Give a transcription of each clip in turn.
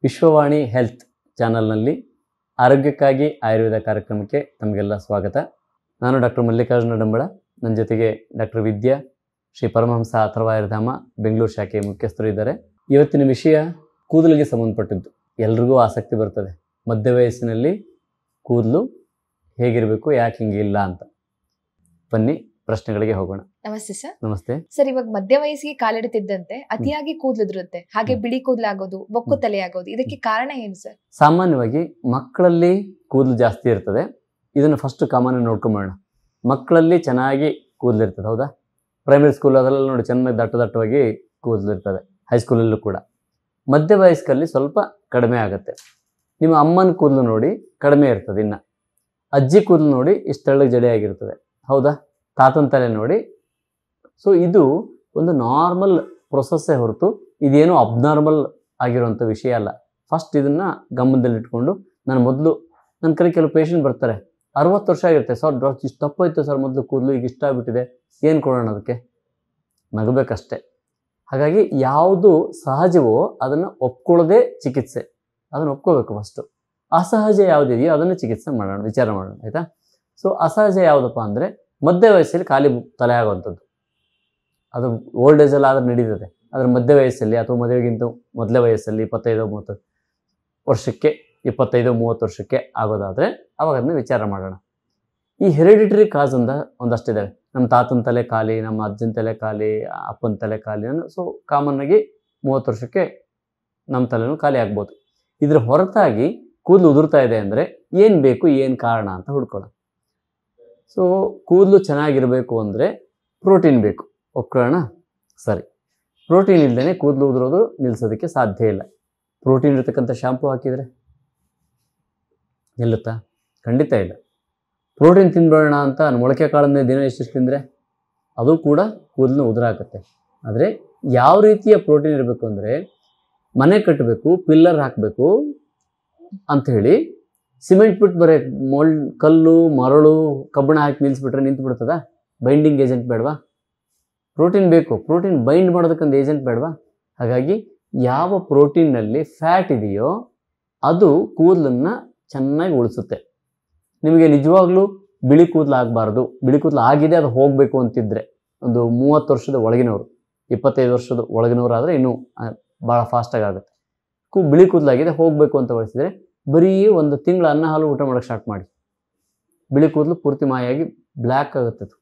Vishwavani health ಚಾನಲ್ನಲ್ಲಿ ಆರೋಗ್ಯಕ್ಕಾಗಿ ಆಯುರ್ವೇದ ಕಾರ್ಯಕ್ರಮಕ್ಕೆ ತಮಗೆಲ್ಲ ಸ್ವಾಗತ. ನಾನು ಡಾಕ್ಟರ್ ಮಲ್ಲಿಕಾರ್ಜುನ ಡಂಬಳ, ನನ್ನ ಜೊತೆಗೆ ಡಾಕ್ಟರ್ ವಿದ್ಯಾ, ಶ್ರೀ ಪರಮಹಂಸ ಅಥರ್ವಾಯುರ್ಧಾಮ ಬೆಂಗಳೂರು ಶಾಖೆಯ ಮುಖ್ಯಸ್ಥರು ಇದ್ದಾರೆ. ಇವತ್ತಿನ ವಿಷಯ ಕೂದಲಿಗೆ ಸಂಬಂಧಪಟ್ಟಿದ್ದು. ಎಲ್ರಿಗೂ ಆಸಕ್ತಿ ಬರ್ತದೆ, ಮಧ್ಯ ವಯಸ್ಸಿನಲ್ಲಿ ಕೂದಲು ಹೇಗಿರಬೇಕು, ಯಾಕೆ ಹಿಂಗಿಲ್ಲ ಅಂತ. ಬನ್ನಿ ಪ್ರಶ್ನೆಗಳಿಗೆ ಹೋಗೋಣ. ನಮಸ್ತೆ ಸರ್. ನಮಸ್ತೆ ಸರ್, ಇವಾಗ ಮಧ್ಯ ವಯಸ್ಸಿಗೆ ಕಾಲಿಡ್ತಿದ್ದಂತೆ ಅತಿಯಾಗಿ ಕೂದಲಿರುತ್ತೆ, ಹಾಗೆ ಬಿಳಿ ಕೂದಲಾಗೋದು, ಬೊಕ್ಕು ತಲೆ ಆಗೋದು, ಇದಕ್ಕೆ ಕಾರಣ ಏನು ಸರ್? ಸಾಮಾನ್ಯವಾಗಿ ಮಕ್ಕಳಲ್ಲಿ ಕೂದಲು ಜಾಸ್ತಿ ಇರ್ತದೆ. ಇದನ್ನು ಫಸ್ಟ್ ಕಾಮನ್ ನೋಡ್ಕೊಂಬೋಣ. ಮಕ್ಕಳಲ್ಲಿ ಚೆನ್ನಾಗಿ ಕೂದಲಿರ್ತದೆ, ಹೌದಾ? ಪ್ರೈಮರಿ ಸ್ಕೂಲ್ ಅದರಲ್ಲಿ ನೋಡಿ ಚೆನ್ನಾಗಿ ದಟ್ಟವಾಗಿ ಕೂದಲಿರ್ತದೆ, ಹೈಸ್ಕೂಲಲ್ಲೂ ಕೂಡ. ಮಧ್ಯ ವಯಸ್ಕಲ್ಲಿ ಸ್ವಲ್ಪ ಕಡಿಮೆ ಆಗುತ್ತೆ. ನಿಮ್ಮ ಅಮ್ಮನ ಕೂದಲು ನೋಡಿ ಕಡಿಮೆ ಇರ್ತದೆ, ಇನ್ನು ಅಜ್ಜಿ ಕೂದಲು ನೋಡಿ ಇಷ್ಟು ತೆಳ್ಳಗೆ ಜಡೆ ಆಗಿರ್ತದೆ, ಹೌದಾ? ತಾತನ ತಲೆ ನೋಡಿ. ಸೊ ಇದು ಒಂದು ನಾರ್ಮಲ್ ಪ್ರೊಸೆಸ್ಸೇ ಹೊರತು ಇದೇನು ಅಬ್ನಾರ್ಮಲ್ ಆಗಿರುವಂಥ ವಿಷಯ ಅಲ್ಲ. ಫಸ್ಟ್ ಇದನ್ನು ಗಮನದಲ್ಲಿಟ್ಕೊಂಡು, ನನ್ನ ಕಡೆ ಕೆಲವು ಪೇಷಂಟ್ ಬರ್ತಾರೆ, 60 ವರ್ಷ ಆಗಿರುತ್ತೆ, ಸರ್ ಇಷ್ಟು ತಪ್ಪೋಯ್ತು ಸರ್ ಮೊದಲು ಕೂದಲು, ಈಗ ಇಷ್ಟ ಆಗ್ಬಿಟ್ಟಿದೆ, ಏನು ಕೊಡೋಣ ಅದಕ್ಕೆ? ನಗಬೇಕಷ್ಟೆ. ಹಾಗಾಗಿ ಯಾವುದು ಸಹಜವೋ ಅದನ್ನು ಒಪ್ಕೊಳ್ಳೋದೇ ಚಿಕಿತ್ಸೆ, ಅದನ್ನು ಒಪ್ಕೋಬೇಕು ಫಸ್ಟು. ಅಸಹಜ ಯಾವುದಿದೆಯೋ ಅದನ್ನು ಚಿಕಿತ್ಸೆ ಮಾಡೋಣ, ವಿಚಾರ ಮಾಡೋಣ, ಆಯಿತಾ? ಸೊ ಅಸಹಜ ಯಾವುದಪ್ಪ ಅಂದರೆ ಮಧ್ಯ ವಯಸ್ಸಲ್ಲಿ ಖಾಲಿ ತಲೆ ಆಗುವಂಥದ್ದು. ಅದು ಓಲ್ಡ್ ಏಜಲ್ಲಿ ಆದ್ರೆ ನಡೀತದೆ, ಆದರೆ ಮಧ್ಯ ವಯಸ್ಸಲ್ಲಿ ಅಥವಾ ಮದುವೆಗಿಂತ ಮೊದಲೇ ವಯಸ್ಸಲ್ಲಿ 25-30 ವರ್ಷಕ್ಕೆ 25-30 ವರ್ಷಕ್ಕೆ ಆಗೋದಾದರೆ ಅವಾಗ ಅದನ್ನ ವಿಚಾರ ಮಾಡೋಣ. ಈ ಹೆರಿಡಿಟರಿ ಕಾಸ್ ಒಂದಷ್ಟಿದ್ದಾವೆ. ನಮ್ಮ ತಾತನ ತಲೆ ಖಾಲಿ, ನಮ್ಮ ಅಜ್ಜನ ತಲೆ ಖಾಲಿ, ಅಪ್ಪನ ತಲೆ ಖಾಲಿ. ಸೊ ಕಾಮನ್ನಾಗಿ 30 ವರ್ಷಕ್ಕೆ ನಮ್ಮ ತಲೆನೂ ಖಾಲಿ ಆಗ್ಬೋದು. ಇದ್ರ ಹೊರತಾಗಿ ಕೂದಲು ಉದುರ್ತಾ ಇದೆ ಅಂದರೆ ಏನು ಬೇಕು, ಏನು ಕಾರಣ ಅಂತ ಹುಡ್ಕೊಳ್ಳೋಣ. ಸೊ ಕೂದಲು ಚೆನ್ನಾಗಿರಬೇಕು ಅಂದರೆ ಪ್ರೋಟೀನ್ ಬೇಕು, ಒಪ್ಕೊಳ್ಳೋಣ? ಸರಿ, ಪ್ರೋಟೀನ್ ಇಲ್ಲದೇ ಕೂದಲು ಉದುರೋದು ನಿಲ್ಲಿಸೋದಕ್ಕೆ ಸಾಧ್ಯ ಇಲ್ಲ. ಪ್ರೋಟೀನ್ ಇರತಕ್ಕಂಥ ಶಾಂಪು ಹಾಕಿದರೆ ನಿಲ್ಲುತ್ತಾ? ಖಂಡಿತ ಇಲ್ಲ. ಪ್ರೋಟೀನ್ ತಿನ್ಬೇಡ ಅಂತ ಮೊಳಕೆ ಕಾಳನ್ನೇ ದಿನ ಎಷ್ಟು ತಿಂದರೆ ಅದು ಕೂಡ ಕೂದಲು ಉದುರಾಗುತ್ತೆ. ಆದರೆ ಯಾವ ರೀತಿಯ ಪ್ರೋಟೀನ್ ಇರಬೇಕು ಅಂದರೆ, ಮನೆ ಕಟ್ಟಬೇಕು, ಪಿಲ್ಲರ್ ಹಾಕಬೇಕು ಅಂಥೇಳಿ ಸಿಮೆಂಟ್ ಬಿಟ್ಟು ಬರೀ ಕಲ್ಲು ಮರಳು ಕಬ್ಬಣ ಹಾಕಿ ನಿಲ್ಲಿಸ್ಬಿಟ್ರೆ ನಿಂತು ಬಿಡ್ತದ? ಬೈಂಡಿಂಗ್ ಏಜೆಂಟ್ ಬೇಡವಾ? ಪ್ರೋಟೀನ್ ಬೇಕು, ಪ್ರೋಟೀನ್ ಬೈಂಡ್ ಮಾಡೋದಕ್ಕೊಂದು ಏಜೆಂಟ್ ಬೇಡವಾ? ಹಾಗಾಗಿ ಯಾವ ಪ್ರೋಟೀನ್ನಲ್ಲಿ ಫ್ಯಾಟ್ ಇದೆಯೋ ಅದು ಕೂದಲನ್ನು ಚೆನ್ನಾಗಿ ಉಳಿಸುತ್ತೆ. ನಿಮಗೆ ನಿಜವಾಗ್ಲೂ ಬಿಳಿ ಕೂದಲು ಆಗಬಾರ್ದು, ಬಿಳಿ ಕೂದಲು ಆಗಿದೆ ಅದು ಹೋಗಬೇಕು ಅಂತಿದ್ರೆ, ಒಂದು 30 ವರ್ಷದ ಒಳಗಿನವರು, 25 ವರ್ಷದ ಒಳಗಿನವರು ಆದರೆ ಇನ್ನೂ ಭಾಳ ಫಾಸ್ಟಾಗಿ ಆಗುತ್ತೆ. ಬಿಳಿ ಕೂದಲಾಗಿದೆ ಹೋಗಬೇಕು ಅಂತ ಬಯಸಿದರೆ ಬರೀ ಒಂದು ತಿಂಗಳ ಅನ್ನ ಹಾಲು ಊಟ ಮಾಡೋಕ್ಕೆ ಸ್ಟಾರ್ಟ್ ಮಾಡಿ, ಬಿಳಿ ಕೂದಲು ಪೂರ್ತಿ ಮಾಯಾಗಿ ಬ್ಲ್ಯಾಕ್ ಆಗುತ್ತೆ. ಅದು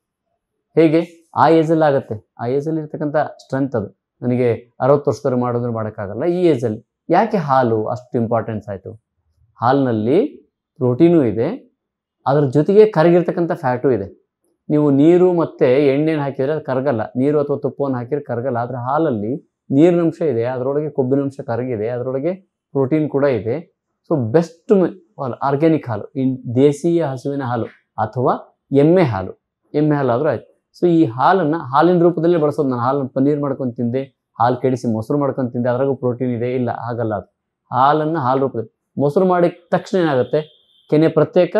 ಹೇಗೆ? ಆ ಏಜಲ್ಲಿ ಆಗುತ್ತೆ. ಆ ಏಜಲ್ಲಿ ಇರ್ತಕ್ಕಂಥ ಸ್ಟ್ರೆಂತ್ ಅದು. ನನಗೆ 60 ವರ್ಷದವ್ರು ಮಾಡೋದ್ರೆ ಮಾಡೋಕ್ಕಾಗಲ್ಲ ಈ ಏಜಲ್ಲಿ. ಯಾಕೆ ಹಾಲು ಅಷ್ಟು ಇಂಪಾರ್ಟೆನ್ಸ್ ಆಯಿತು? ಹಾಲಿನಲ್ಲಿ ಪ್ರೋಟೀನೂ ಇದೆ, ಅದರ ಜೊತೆಗೆ ಕರಗಿರ್ತಕ್ಕಂಥ ಫ್ಯಾಟು ಇದೆ. ನೀವು ನೀರು ಮತ್ತು ಎಣ್ಣೆನ ಹಾಕಿದರೆ ಅದು ಕರಗಲ್ಲ, ನೀರು ಅಥವಾ ತುಪ್ಪವನ್ನು ಹಾಕಿದ್ರೆ ಕರಗಲ್ಲ. ಆದರೆ ಹಾಲಲ್ಲಿ ನೀರಿನಂಶ ಇದೆ, ಅದರೊಳಗೆ ಕೊಬ್ಬಿನಂಶ ಕರಗಿದೆ, ಅದರೊಳಗೆ ಪ್ರೋಟೀನ್ ಕೂಡ ಇದೆ. ಸೊ ಬೆಸ್ಟ್ ಆರ್ಗ್ಯಾನಿಕ್ ಹಾಲು, ದೇಶೀಯ ಹಸುವಿನ ಹಾಲು ಅಥವಾ ಎಮ್ಮೆ ಹಾಲು ಆದರೂ ಆಯ್ತು. ಸೊ ಈ ಹಾಲನ್ನು ಹಾಲಿನ ರೂಪದಲ್ಲೇ ಬಳಸೋದು. ನಾನು ಹಾಲನ್ನು ಪನ್ನೀರ್ ಮಾಡ್ಕೊಂಡು ತಿಂದೆ, ಹಾಲು ಕೆಡಿಸಿ ಮೊಸರು ಮಾಡ್ಕೊಂಡು ತಿಂದೆ, ಅದ್ರಾಗೂ ಪ್ರೋಟೀನ್ ಇದೆ? ಇಲ್ಲ, ಹಾಗಲ್ಲ. ಅದು ಹಾಲನ್ನು ಹಾಲು ರೂಪದಲ್ಲಿ ಮೊಸರು ಮಾಡಿದ ತಕ್ಷಣ ಏನಾಗುತ್ತೆ? ಕೆನೆ ಪ್ರತ್ಯೇಕ,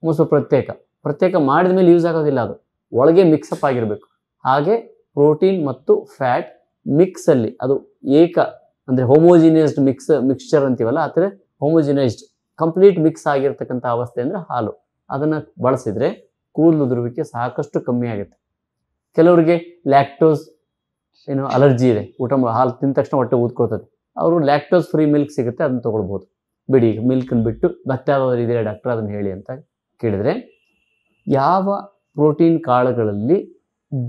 ಮೊಸರು ಪ್ರತ್ಯೇಕ ಮಾಡಿದ ಮೇಲೆ ಯೂಸ್ ಆಗೋದಿಲ್ಲ, ಅದು ಒಳಗೆ ಮಿಕ್ಸಪ್ ಆಗಿರಬೇಕು. ಹಾಗೆ ಪ್ರೋಟೀನ್ ಮತ್ತು ಫ್ಯಾಟ್ ಮಿಕ್ಸಲ್ಲಿ ಅದು ಅಂದರೆ ಹೋಮೋಜಿನಿಯಸ್ಡ್ ಮಿಕ್ಸ್ಚರ್ ಅಂತೀವಲ್ಲ, ಆ ಥರ ಹೋಮೋಜಿನೈಸ್ಡ್ ಕಂಪ್ಲೀಟ್ ಮಿಕ್ಸ್ ಆಗಿರ್ತಕ್ಕಂಥ ಅವಸ್ಥೆ ಅಂದರೆ ಹಾಲು. ಅದನ್ನು ಬಳಸಿದರೆ ಕೂದಲು ಉದುರುವಿಕೆ ಸಾಕಷ್ಟು ಕಮ್ಮಿ ಆಗುತ್ತೆ. ಕೆಲವರಿಗೆ ಲ್ಯಾಕ್ಟೋಸ್ ಅಲರ್ಜಿ ಇದೆ, ಹಾಲು ತಿಂದ ತಕ್ಷಣ ಹೊಟ್ಟೆ ಊದ್ಕೊಳ್ತದೆ, ಅವರು ಲ್ಯಾಕ್ಟೋಸ್ ಫ್ರೀ ಮಿಲ್ಕ್ ಸಿಗುತ್ತೆ, ಅದನ್ನು ತೊಗೊಳ್ಬೋದು. ಬಿಡಿ, ಮಿಲ್ಕನ್ನು ಬಿಟ್ಟು ಮತ್ತೆ ಯಾವ್ದಾದ್ರು ಇದೆಯಾ ಡಾಕ್ಟರ್ ಅದನ್ನು ಹೇಳಿ ಅಂತ ಕೇಳಿದರೆ, ಯಾವ ಪ್ರೋಟೀನ್ ಕಾಳುಗಳಲ್ಲಿ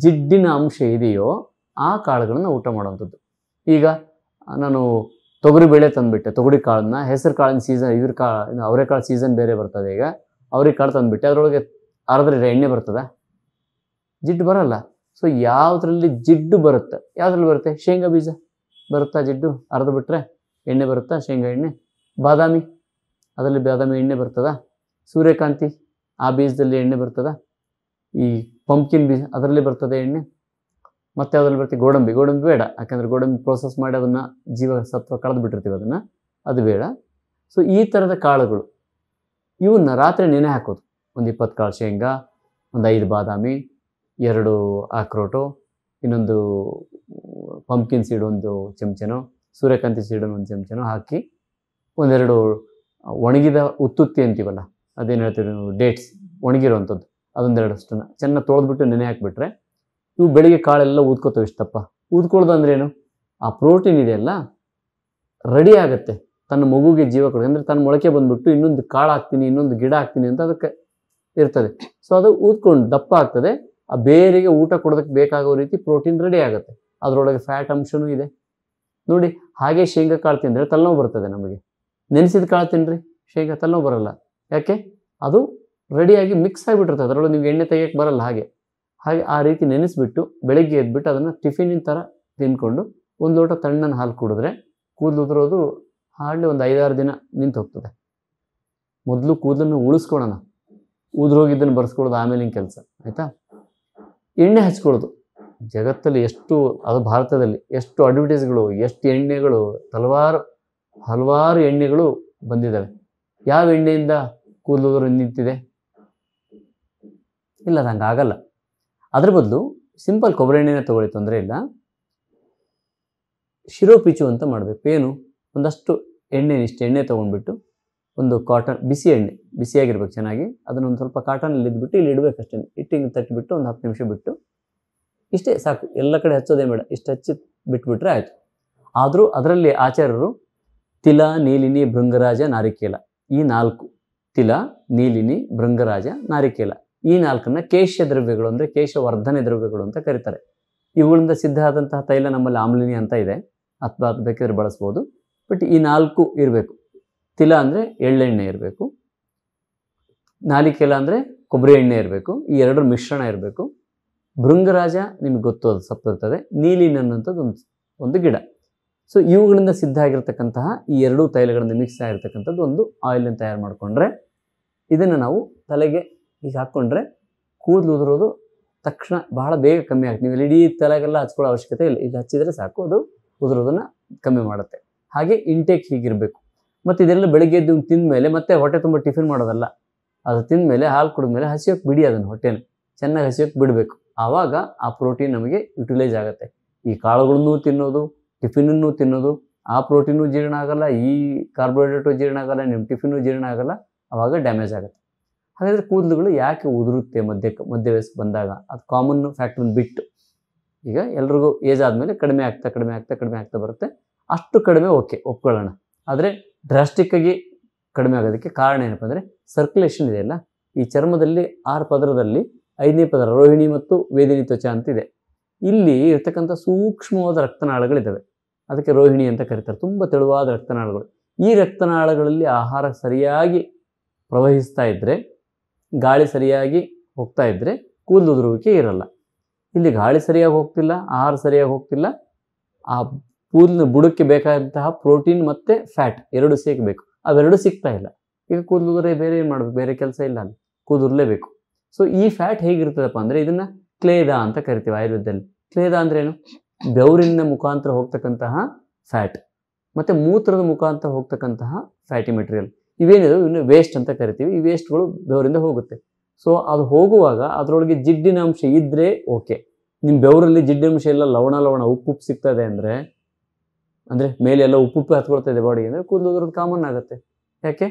ಜಿಡ್ಡಿನ ಅಂಶ ಇದೆಯೋ ಆ ಕಾಳುಗಳನ್ನು ಊಟ ಮಾಡುವಂಥದ್ದು. ಈಗ ನಾನು ತೊಗರಿಬೇಳೆ ತಂದುಬಿಟ್ಟೆ, ತೊಗರಿ ಕಾಳನ್ನ, ಹೆಸರು ಕಾಳಿನ ಸೀಸನ್, ಅವರೆಕಾಳು ಸೀಸನ್ ಬೇರೆ ಬರ್ತದೆ. ಈಗ ಅವರೆಕಾಳು ತಂದುಬಿಟ್ಟೆ, ಅದರೊಳಗೆ ಅರ್ಧರೆ ಎಣ್ಣೆ ಬರ್ತದೆ, ಜಿಡ್ಡು ಬರಲ್ಲ. ಸೊ ಯಾವುದ್ರಲ್ಲಿ ಜಿಡ್ಡು ಬರುತ್ತೆ? ಯಾವುದ್ರಲ್ಲಿ ಬರುತ್ತೆ? ಶೇಂಗಾ ಬೀಜ ಬರುತ್ತಾ ಜಿಡ್ಡು? ಅರ್ಧ ಬಿಟ್ಟರೆ ಎಣ್ಣೆ ಬರುತ್ತಾ? ಶೇಂಗಾ ಎಣ್ಣೆ. ಬಾದಾಮಿ, ಅದರಲ್ಲಿ ಬಾದಾಮಿ ಎಣ್ಣೆ ಬರ್ತದ? ಸೂರ್ಯಕಾಂತಿ, ಆ ಬೀಜದಲ್ಲಿ ಎಣ್ಣೆ ಬರ್ತದ? ಈ ಪಂಪ್ಕಿನ್ ಬೀಜ, ಅದರಲ್ಲಿ ಬರ್ತದೆ ಎಣ್ಣೆ. ಮತ್ತು ಯಾವುದ್ರಲ್ಲಿ ಬರ್ತದೆ? ಗೋಡಂಬಿ ಬೇಡ, ಯಾಕಂದರೆ ಗೋಡಂಬಿ ಪ್ರೋಸೆಸ್ ಮಾಡಿ ಅದನ್ನು ಜೀವಸತ್ವ ಕಳೆದು ಬಿಟ್ಟಿರ್ತೀವಿ, ಅದನ್ನು, ಅದು ಬೇಡ. ಸೊ ಈ ಥರದ ಕಾಳುಗಳು ಇವನ್ನ ರಾತ್ರಿ ನೆನೆ ಹಾಕೋದು. ಒಂದು 20 ಕಾಳು ಶೇಂಗಾ, ಒಂದು 5 ಬಾದಾಮಿ, 2 ಆಕ್ರೋಟು, ಇನ್ನೊಂದು ಪಂಪ್ಕಿನ್ ಸೀಡ್ ಒಂದು ಚಮಚನೋ, ಸೂರ್ಯಕಾಂತಿ ಸೀಡನ್ನು ಒಂದು ಚಮಚನೋ ಹಾಕಿ ಒಂದೆರಡು ಒಣಗಿದ ಉತ್ತುತ್ತಿ ಅಂತೀವಲ್ಲ, ಅದೇನು ಹೇಳ್ತೀವಿ ನೀವು, ಡೇಟ್ಸ್ ಒಣಗಿರುವಂಥದ್ದು, ಅದೊಂದೆರಡು ಅಷ್ಟನ್ನು ಚೆನ್ನಾಗಿ ತೊಳೆದ್ಬಿಟ್ಟು ನೆನೆ ಹಾಕಿಬಿಟ್ರೆ ಇವು ಬೆಳಿಗ್ಗೆ ಕಾಳೆಲ್ಲ ಊದ್ಕೋತವೆ ಇಷ್ಟಪ್ಪ. ಊದ್ಕೊಳ್ಳೋದು ಅಂದ್ರೆ ಏನು, ಆ ಪ್ರೋಟೀನ್ ಇದೆಯಲ್ಲ ರೆಡಿ ಆಗುತ್ತೆ ತನ್ನ ಮಗುಗೆ ಜೀವ ಕೊಡಿ. ಅಂದರೆ ತನ್ನ ಮೊಳಕೆ ಬಂದ್ಬಿಟ್ಟು ಇನ್ನೊಂದು ಕಾಳು ಹಾಕ್ತೀನಿ, ಇನ್ನೊಂದು ಗಿಡ ಹಾಕ್ತೀನಿ ಅಂತ ಅದಕ್ಕೆ ಇರ್ತದೆ. ಸೊ ಅದು ಊದ್ಕೊಂಡು ದಪ್ಪ ಆಗ್ತದೆ. ಆ ಬೇರಿಗೆ ಊಟ ಕೊಡೋದಕ್ಕೆ ಬೇಕಾಗೋ ರೀತಿ ಪ್ರೋಟೀನ್ ರೆಡಿ ಆಗುತ್ತೆ. ಅದರೊಳಗೆ ಫ್ಯಾಟ್ ಅಂಶನೂ ಇದೆ ನೋಡಿ. ಹಾಗೆ ಶೇಂಗಾ ಕಾಳು ತಿಂದರೆ ತಲೆನೋವು ಬರ್ತದೆ ನಮಗೆ. ನೆನೆಸಿದ ಕಾಳು ತಿನ್ನಿರಿ, ಶೇಂಗಾ ತಲೆನೋವು ಬರಲ್ಲ. ಯಾಕೆ, ಅದು ರೆಡಿಯಾಗಿ ಮಿಕ್ಸ್ ಆಗಿಬಿಟ್ಟಿರ್ತದೆ, ಅದರೊಳಗೆ ನೀವು ಎಣ್ಣೆ ತೆಗಿಯೋಕ್ಕೆ ಬರಲ್ಲ. ಹಾಗೆ ಆ ರೀತಿ ನೆನೆಸ್ಬಿಟ್ಟು ಬೆಳಗ್ಗೆ ಎದ್ಬಿಟ್ಟು ಅದನ್ನು ಟಿಫಿನಿನ ಥರ ತಿಂದ್ಕೊಂಡು ಒಂದು ಲೋಟ ತಣ್ಣನ ಹಾಲು ಕುಡಿದ್ರೆ ಕೂದಲು ಉದುರೋದು ಹಾರ್ಡ್ಲಿ ಒಂದು 5-6 ದಿನ ನಿಂತು ಹೋಗ್ತದೆ. ಮೊದಲು ಕೂದಲನ್ನು ಉಳಿಸ್ಕೊಳ್ಳೋಣ, ಉದುರೋಗಿದ್ದನ್ನು ಬರ್ಸ್ಕೊಳ್ಳೋದು ಆಮೇಲಿನ ಕೆಲಸ, ಆಯಿತಾ. ಎಣ್ಣೆ ಹಚ್ಕೊಳ್ಳೋದು, ಜಗತ್ತಲ್ಲಿ ಎಷ್ಟು, ಅದು ಭಾರತದಲ್ಲಿ ಎಷ್ಟು ಅಡ್ವರ್ಟೈಸ್ಗಳು, ಎಷ್ಟು ಎಣ್ಣೆಗಳು, ಹಲವಾರು ಎಣ್ಣೆಗಳು ಬಂದಿದ್ದಾವೆ. ಯಾವ ಎಣ್ಣೆಯಿಂದ ಕೂದಲು ಉದುರು ನಿಂತಿದೆ? ಇಲ್ಲ, ಅದು ಹಂಗಾಗಲ್ಲ. ಅದ್ರ ಬದಲು ಸಿಂಪಲ್ ಕೊಬ್ಬರಿ ಎಣ್ಣೆನ ತೊಗೊಳ್ಳಿ, ತೊಂದರೆ ಇಲ್ಲ. ಶಿರೋಪೀಚು ಅಂತ ಮಾಡಬೇಕು. ಏನು, ಒಂದಷ್ಟು ಇಷ್ಟು ಎಣ್ಣೆ ತೊಗೊಂಡ್ಬಿಟ್ಟು ಒಂದು ಕಾಟನ್ ಬಿಸಿ ಎಣ್ಣೆ, ಬಿಸಿಯಾಗಿರ್ಬೇಕು ಚೆನ್ನಾಗಿ, ಅದನ್ನು ಒಂದು ಸ್ವಲ್ಪ ಕಾಟನಲ್ಲಿ ಇದ್ಬಿಟ್ಟು ಇಲ್ಲಿ ಇಡಬೇಕು ಅಷ್ಟೇ. ಹಿಂಗೆ ತಟ್ಟಿಬಿಟ್ಟು ಒಂದು 10 ನಿಮಿಷ ಬಿಟ್ಟು, ಇಷ್ಟೇ ಸಾಕು, ಎಲ್ಲ ಕಡೆ ಹಚ್ಚೋದೇ ಬೇಡ, ಇಷ್ಟು ಹಚ್ಚಿ ಬಿಟ್ಬಿಟ್ರೆ ಆಯಿತು. ಆದರೂ ಅದರಲ್ಲಿ ಆಚಾರ್ಯರು ತಿಲ, ನೀಲಿನಿ, ಭೃಂಗರಾಜ, ನಾರಿಕೇಲ, ಈ 4 ತಿಲ, ನೀಲಿನಿ, ಭೃಂಗರಾಜ, ನಾರಿಕೇಲ, ಈ 4ನ್ನ ಕೇಶ ದ್ರವ್ಯಗಳು ಅಂದರೆ ಕೇಶವರ್ಧನೆ ದ್ರವ್ಯಗಳು ಅಂತ ಕರೀತಾರೆ. ಇವುಗಳಿಂದ ಸಿದ್ಧ ಆದಂತಹ ತೈಲ ನಮ್ಮಲ್ಲಿ ಆಮ್ಲಿನಿ ಅಂತ ಇದೆ, ಅಥವಾ ಅದು ಬೇಕಾದ್ರೆ ಬಳಸ್ಬೋದು. ಬಟ್ ಈ 4 ಇರಬೇಕು. ತಿಲ ಅಂದರೆ ಎಳ್ಳೆಣ್ಣೆ ಇರಬೇಕು, ನಾರಿಕೇಲ ಅಂದರೆ ಕೊಬ್ಬರಿ ಎಣ್ಣೆ ಇರಬೇಕು, ಈ 2 ಮಿಶ್ರಣ ಇರಬೇಕು. ಭೃಂಗರಾಜ ನಿಮಗೆ ಗೊತ್ತು, ಅದು ಸೊಪ್ಪು ಇರ್ತದೆ. ನೀಲಿನ್ ಅನ್ನೋಂಥದ್ದು ಒಂದು ಗಿಡ. ಸೊ ಇವುಗಳಿಂದ ಸಿದ್ಧ ಆಗಿರ್ತಕ್ಕಂತಹ ಈ 2 ತೈಲಗಳಿಂದ ಮಿಕ್ಸ್ ಆಗಿರ್ತಕ್ಕಂಥದ್ದು ಒಂದು ಆಯಿಲನ್ನು ತಯಾರು ಮಾಡಿಕೊಂಡ್ರೆ, ಇದನ್ನು ನಾವು ತಲೆಗೆ ಈಗ ಹಾಕ್ಕೊಂಡ್ರೆ ಕೂದಲು ಉದುರೋದು ತಕ್ಷಣ ಬಹಳ ಬೇಗ ಕಮ್ಮಿ ಆಗುತ್ತೆ. ನೀವು ಇಡೀ ತಲೆಗೆಲ್ಲ ಹಚ್ಕೊಳ್ಳೋ ಅವಶ್ಯಕತೆ ಇಲ್ಲ, ಇದು ಹಚ್ಚಿದರೆ ಸಾಕು, ಅದು ಉದುರೋದನ್ನು ಕಮ್ಮಿ ಮಾಡುತ್ತೆ. ಹಾಗೆ ಇಂಟೇಕ್ ಹೀಗಿರಬೇಕು. ಮತ್ತು ಇದೆಲ್ಲ ಬೆಳಗ್ಗೆ ಎದ್ದು ತಿಂದ ಮೇಲೆ ಮತ್ತೆ ಹೊಟ್ಟೆ ತುಂಬ ಟಿಫಿನ್ ಮಾಡೋದಲ್ಲ, ಅದು ತಿಂದ ಮೇಲೆ ಹಾಲು ಕುಡಿದ್ಮೇಲೆ ಹಸಿಯೋಕ್ಕೆ ಬಿಡಿ, ಅದನ್ನು ಹೊಟ್ಟೆನ ಚೆನ್ನಾಗಿ ಹಸಿಯೋಕ್ಕೆ ಬಿಡಬೇಕು. ಆವಾಗ ಆ ಪ್ರೋಟೀನ್ ನಮಗೆ ಯುಟಿಲೈಸ್ ಆಗುತ್ತೆ. ಈ ಕಾಳುಗಳನ್ನು ತಿನ್ನೋದು, ಟಿಫಿನನ್ನು ತಿನ್ನೋದು, ಆ ಪ್ರೋಟೀನು ಜೀರ್ಣ ಆಗಲ್ಲ, ಈ ಕಾರ್ಬೋಹೈಡ್ರೇಟು ಜೀರ್ಣ ಆಗಲ್ಲ, ನಿಮ್ಮ ಟಿಫಿನು ಜೀರ್ಣ ಆಗಲ್ಲ, ಆವಾಗ ಡ್ಯಾಮೇಜ್ ಆಗುತ್ತೆ. ಹಾಗಾದರೆ ಕೂದಲುಗಳು ಯಾಕೆ ಉದುರುತ್ತೆ ಮಧ್ಯ ವಯಸ್ಸಿಗೆ ಬಂದಾಗ? ಅದು ಕಾಮನ್ ಫ್ಯಾಕ್ಟ್ರನ್ನ ಬಿಟ್ಟು ಈಗ ಎಲ್ರಿಗೂ ಏಜ್ ಆದಮೇಲೆ ಕಡಿಮೆ ಆಗ್ತಾ ಬರುತ್ತೆ. ಅಷ್ಟು ಕಡಿಮೆ ಓಕೆ, ಒಪ್ಕೊಳ್ಳೋಣ. ಆದರೆ ಡ್ರಾಸ್ಟಿಕ್ಕಾಗಿ ಕಡಿಮೆ ಆಗೋದಕ್ಕೆ ಕಾರಣ ಏನಪ್ಪ ಅಂದರೆ ಸರ್ಕ್ಯುಲೇಷನ್ ಇದೆಯಲ್ಲ, ಈ ಚರ್ಮದಲ್ಲಿ 6 ಪದರದಲ್ಲಿ 5ನೇ ಪದರ ರೋಹಿಣಿ ಮತ್ತು ವೇದಿನಿ ತ್ವಚ ಅಂತಿದೆ. ಇಲ್ಲಿ ಇರ್ತಕ್ಕಂಥ ಸೂಕ್ಷ್ಮವಾದ ರಕ್ತನಾಳಗಳಿದ್ದಾವೆ, ಅದಕ್ಕೆ ರೋಹಿಣಿ ಅಂತ ಕರೀತಾರೆ. ತುಂಬ ತೆಳುವಾದ ರಕ್ತನಾಳಗಳು. ಈ ರಕ್ತನಾಳಗಳಲ್ಲಿ ಆಹಾರ ಸರಿಯಾಗಿ ಪ್ರವಹಿಸ್ತಾ ಇದ್ದರೆ, ಗಾಳಿ ಸರಿಯಾಗಿ ಹೋಗ್ತಾ ಇದ್ದರೆ ಕೂದಲು ಉದುರುವಿಕೆ ಇರಲ್ಲ. ಇಲ್ಲಿ ಗಾಳಿ ಸರಿಯಾಗಿ ಹೋಗ್ತಿಲ್ಲ, ಆಹಾರ ಸರಿಯಾಗಿ ಹೋಗ್ತಿಲ್ಲ, ಆ ಕೂದಲಿನ ಬುಡಕ್ಕೆ ಬೇಕಾದಂತಹ ಪ್ರೋಟೀನ್ ಮತ್ತು ಫ್ಯಾಟ್ 2 ಸಿಗಬೇಕು, ಅವೆರಡು ಸಿಗ್ತಾ ಇಲ್ಲ. ಈಗ ಕೂದಲು ಉದುರೆ ಬೇರೆ ಏನು ಮಾಡಬೇಕು, ಬೇರೆ ಕೆಲಸ ಇಲ್ಲ, ಅಲ್ಲಿ ಕೂದಲೇಬೇಕು. ಸೊ ಈ ಫ್ಯಾಟ್ ಹೇಗಿರ್ತದಪ್ಪ ಅಂದರೆ ಇದನ್ನು ಕ್ಲೇದ ಅಂತ ಕರಿತೀವಿ ಆಯುರ್ವೇದದಲ್ಲಿ. ಕ್ಲೇದ ಅಂದ್ರೆ ಏನು? ಬೆವರಿನ ಮುಖಾಂತರ ಹೋಗ್ತಕ್ಕಂತಹ ಫ್ಯಾಟ್ ಮತ್ತು ಮೂತ್ರದ ಮುಖಾಂತರ ಹೋಗ್ತಕ್ಕಂತಹ ಫ್ಯಾಟಿ ಮೆಟೀರಿಯಲ್, ಇವೇನಿದೆ ಇನ್ನು ವೇಸ್ಟ್ ಅಂತ ಕರಿತೀವಿ. ಈ ವೇಸ್ಟ್ಗಳು ಬೆವರಿಂದ ಹೋಗುತ್ತೆ. ಸೊ ಅದು ಹೋಗುವಾಗ ಅದರೊಳಗೆ ಜಿಡ್ಡಿನ ಅಂಶ ಇದ್ದರೆ ಓಕೆ. ನಿಮ್ಮ ಬೆವರಲ್ಲಿ ಜಿಡ್ಡಿನಂಶ ಎಲ್ಲ ಲವಣ ಉಪ್ಪು ಸಿಗ್ತದೆ ಅಂದರೆ ಮೇಲೆಲ್ಲ ಉಪ್ಪು ಹತ್ಕೊಳ್ತಾ ಇದೆ ಬಾಡಿಗೆ ಅಂದರೆ ಕೂದಲು ಉದುರೋದು ಕಾಮನ್ ಆಗುತ್ತೆ. ಯಾಕೆ?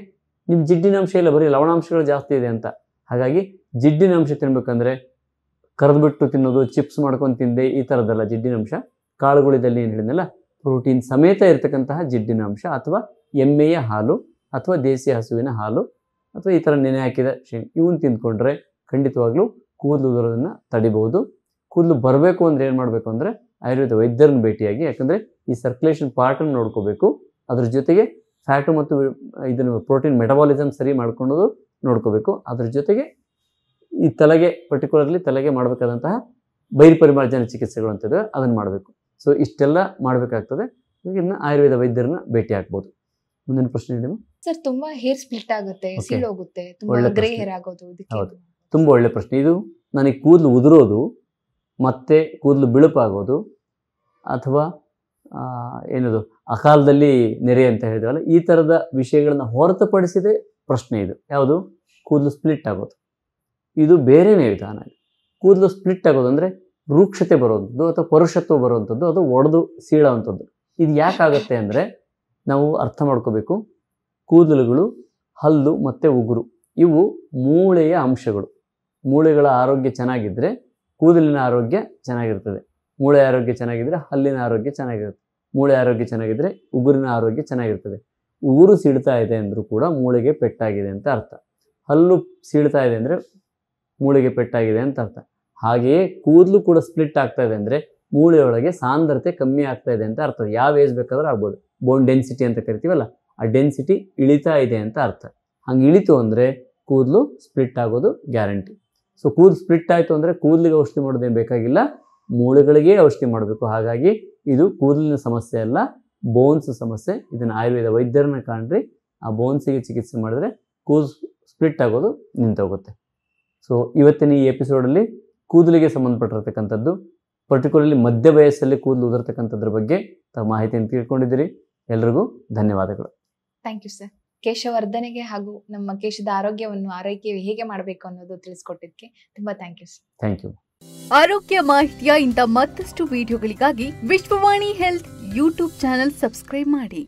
ನಿಮ್ಮ ಜಿಡ್ಡಿನ ಅಂಶ ಇಲ್ಲ, ಬರೀ ಲವಣಾಂಶಗಳು ಜಾಸ್ತಿ ಇದೆ ಅಂತ. ಹಾಗಾಗಿ ಜಿಡ್ಡಿನ ಅಂಶ ತಿನ್ಬೇಕಂದ್ರೆ ಕರೆದ್ಬಿಟ್ಟು ತಿನ್ನೋದು, ಚಿಪ್ಸ್ ಮಾಡ್ಕೊಂಡು ತಿಂದೆ, ಈ ಥರದ್ದಲ್ಲ ಜಿಡ್ಡಿನ ಅಂಶ. ಕಾಳುಗಳಿದಲ್ಲಿ ಏನು ಹೇಳಿದ್ನಲ್ಲ, ಪ್ರೋಟೀನ್ ಸಮೇತ ಇರತಕ್ಕಂತಹ ಜಿಡ್ಡಿನ ಅಂಶ, ಅಥವಾ ಎಮ್ಮೆಯ ಹಾಲು ಅಥವಾ ದೇಸಿ ಹಸುವಿನ ಹಾಲು ಅಥವಾ ಈ ಥರ ನೆನೆ ಹಾಕಿದ ಶೇಂಗಾ, ಇವನ್ನ ತಿಂದ್ಕೊಂಡ್ರೆ ಖಂಡಿತವಾಗ್ಲೂ ಕೂದಲು ಉದುರೋದನ್ನು ತಡಿಬಹುದು. ಕೂದಲು ಬರಬೇಕು ಅಂದರೆ ಏನು ಮಾಡಬೇಕು ಅಂದರೆ ಆಯುರ್ವೇದ ವೈದ್ಯರನ್ನ ಭೇಟಿಯಾಗಿ, ಯಾಕಂದರೆ ಈ ಸರ್ಕ್ಯುಲೇಷನ್ ಪಾರ್ಟನ್ನು ನೋಡ್ಕೋಬೇಕು, ಅದ್ರ ಜೊತೆಗೆ ಫ್ಯಾಟು ಮತ್ತು ಇದನ್ನು ಪ್ರೋಟೀನ್ ಮೆಟಬಾಲಿಸಮ್ ಸರಿ ಮಾಡ್ಕೊಳ್ಳೋದು ನೋಡ್ಕೋಬೇಕು. ಅದ್ರ ಜೊತೆಗೆ ಈ ಪರ್ಟಿಕ್ಯುಲರ್ಲಿ ತಲೆಗೆ ಮಾಡಬೇಕಾದಂತಹ ಬಹಿರ್ಪರಿಮಾರ್ಜನ ಚಿಕಿತ್ಸೆಗಳು ಅಂತಿದೆ, ಅದನ್ನು ಮಾಡಬೇಕು. ಸೊ ಇಷ್ಟೆಲ್ಲ ಮಾಡಬೇಕಾಗ್ತದೆ. ಇದನ್ನ ಆಯುರ್ವೇದ ವೈದ್ಯರನ್ನ ಭೇಟಿ ಆಗ್ಬೋದು. ಮುಂದಿನ ಪ್ರಶ್ನೆ ಹೇಳಿ ಸರ್. ತುಂಬಾ ಹೇರ್ ಸ್ಪ್ಲಿಟ್ ಆಗುತ್ತೆ, ಸೀಳೋಗುತ್ತೆ, ತುಂಬಾ ಗ್ರೇ ಹೇರ್ ಆಗೋದು, ಹೌದು, ತುಂಬ ಒಳ್ಳೆ ಪ್ರಶ್ನೆ ಇದು. ನನಗೆ ಕೂದಲು ಉದುರೋದು ಮತ್ತೆ ಕೂದಲು ಬಿಳುಪಾಗೋದು ಅಥವಾ ಏನದು ಅಕಾಲದಲ್ಲಿ ನೆರೆ ಅಂತ ಹೇಳಿದ್ವಲ್ಲ, ಈ ಥರದ ವಿಷಯಗಳನ್ನ ಹೊರತುಪಡಿಸಿದೆ ಪ್ರಶ್ನೆ ಇದು. ಯಾವುದು? ಕೂದಲು ಸ್ಪ್ಲಿಟ್ ಆಗೋದು. ಇದು ಬೇರೆನೇ ವಿಧಾನ. ಕೂದಲು ಸ್ಪ್ಲಿಟ್ ಆಗೋದು ಅಂದರೆ ರೂಕ್ಷತೆ ಬರುವಂಥದ್ದು ಅಥವಾ ಪರುಷತ್ವ ಬರುವಂಥದ್ದು, ಅದು ಒಡೆದು ಸೀಳೋವಂಥದ್ದು. ಇದು ಯಾಕಾಗುತ್ತೆ ಅಂದರೆ ನಾವು ಅರ್ಥ ಮಾಡ್ಕೋಬೇಕು. ಕೂದಲುಗಳು, ಹಲ್ಲು ಮತ್ತು ಉಗುರು ಇವು ಮೂಳೆಯ ಅಂಶಗಳು. ಮೂಳೆಗಳ ಆರೋಗ್ಯ ಚೆನ್ನಾಗಿದ್ದರೆ ಕೂದಲಿನ ಆರೋಗ್ಯ ಚೆನ್ನಾಗಿರ್ತದೆ. ಮೂಳೆ ಆರೋಗ್ಯ ಚೆನ್ನಾಗಿದ್ದರೆ ಹಲ್ಲಿನ ಆರೋಗ್ಯ ಚೆನ್ನಾಗಿರುತ್ತೆ. ಮೂಳೆ ಆರೋಗ್ಯ ಚೆನ್ನಾಗಿದ್ದರೆ ಉಗುರಿನ ಆರೋಗ್ಯ ಚೆನ್ನಾಗಿರ್ತದೆ. ಉಗುರು ಸೀಳ್ತಾ ಇದೆ ಅಂದರೂ ಕೂಡ ಮೂಳೆಗೆ ಪೆಟ್ಟಾಗಿದೆ ಅಂತ ಅರ್ಥ. ಹಲ್ಲು ಸೀಳ್ತಾ ಇದೆ ಅಂದರೆ ಮೂಳೆಗೆ ಪೆಟ್ಟಾಗಿದೆ ಅಂತ ಅರ್ಥ. ಹಾಗೆಯೇ ಕೂದಲು ಕೂಡ ಸ್ಪ್ಲಿಟ್ ಆಗ್ತಾ ಇದೆ ಅಂದರೆ ಮೂಳೆಯೊಳಗೆ ಸಾಂದ್ರತೆ ಕಮ್ಮಿ ಆಗ್ತಾ ಇದೆ ಅಂತ ಅರ್ಥ. ಯಾವ ಏಜ್ ಬೇಕಾದರೂ ಆಗ್ಬೋದು. ಬೋನ್ ಡೆನ್ಸಿಟಿ ಅಂತ ಕರಿತೀವಲ್ಲ, ಆ ಡೆನ್ಸಿಟಿ ಇಳಿತಾ ಇದೆ ಅಂತ ಅರ್ಥ. ಹಂಗೆ ಇಳಿತು ಅಂದರೆ ಕೂದಲು ಸ್ಪ್ಲಿಟ್ ಆಗೋದು ಗ್ಯಾರಂಟಿ. ಸೊ ಕೂದಲು ಸ್ಪ್ಲಿಟ್ ಆಯಿತು ಅಂದರೆ ಕೂದಲಿಗೆ ಔಷಧಿ ಮಾಡೋದೇನು ಬೇಕಾಗಿಲ್ಲ, ಮೂಳೆಗಳಿಗೆ ಔಷಧಿ ಮಾಡಬೇಕು. ಹಾಗಾಗಿ ಇದು ಕೂದಲಿನ ಸಮಸ್ಯೆ ಅಲ್ಲ, ಬೋನ್ಸ್ ಸಮಸ್ಯೆ. ಇದನ್ನು ಆಯುರ್ವೇದ ವೈದ್ಯರನ್ನ ಕಾಣ್ರಿ, ಆ ಬೋನ್ಸಿಗೆ ಚಿಕಿತ್ಸೆ ಮಾಡಿದ್ರೆ ಕೂದಲು ಸ್ಪ್ಲಿಟ್ ಆಗೋದು ನಿಂತೋಗುತ್ತೆ. ಸೊ ಇವತ್ತಿನ ಈ ಎಪಿಸೋಡಲ್ಲಿ ಕೂದಲಿಗೆ ಸಂಬಂಧಪಟ್ಟಿರ್ತಕ್ಕಂಥದ್ದು, ಪರ್ಟಿಕ್ಯುಲರ್ಲಿ ಮಧ್ಯ ವಯಸ್ಸಲ್ಲಿ ಕೂದಲು ಉದುರ್ತಕ್ಕಂಥದ್ರ ಬಗ್ಗೆ ತಾವು ಮಾಹಿತಿಯನ್ನು ತಿಳ್ಕೊಂಡಿದ್ದೀರಿ. ಎಲ್ರಿಗೂ ಧನ್ಯವಾದಗಳು. Thank you sir. ಕೇಶವರ್ಧನೆಗೆ ಹಾಗೂ ನಮ್ಮ ಕೇಶದ ಆರೋಗ್ಯವನ್ನು ಆರೈಕೆ ಹೇಗೆ ಮಾಡಬೇಕು ಅನ್ನೋದು ತಿಳಿಸ್ಕೊಟ್ಟಿದ್ದಕ್ಕೆ ತುಂಬಾ thank you sir. Thank you. ಆರೋಗ್ಯ ಮಾಹಿತಿಯ ಇಂಥ ಮತ್ತಷ್ಟು ವಿಡಿಯೋಗಳಿಗಾಗಿ Vishwavani health YouTube channel subscribe ಮಾಡಿ.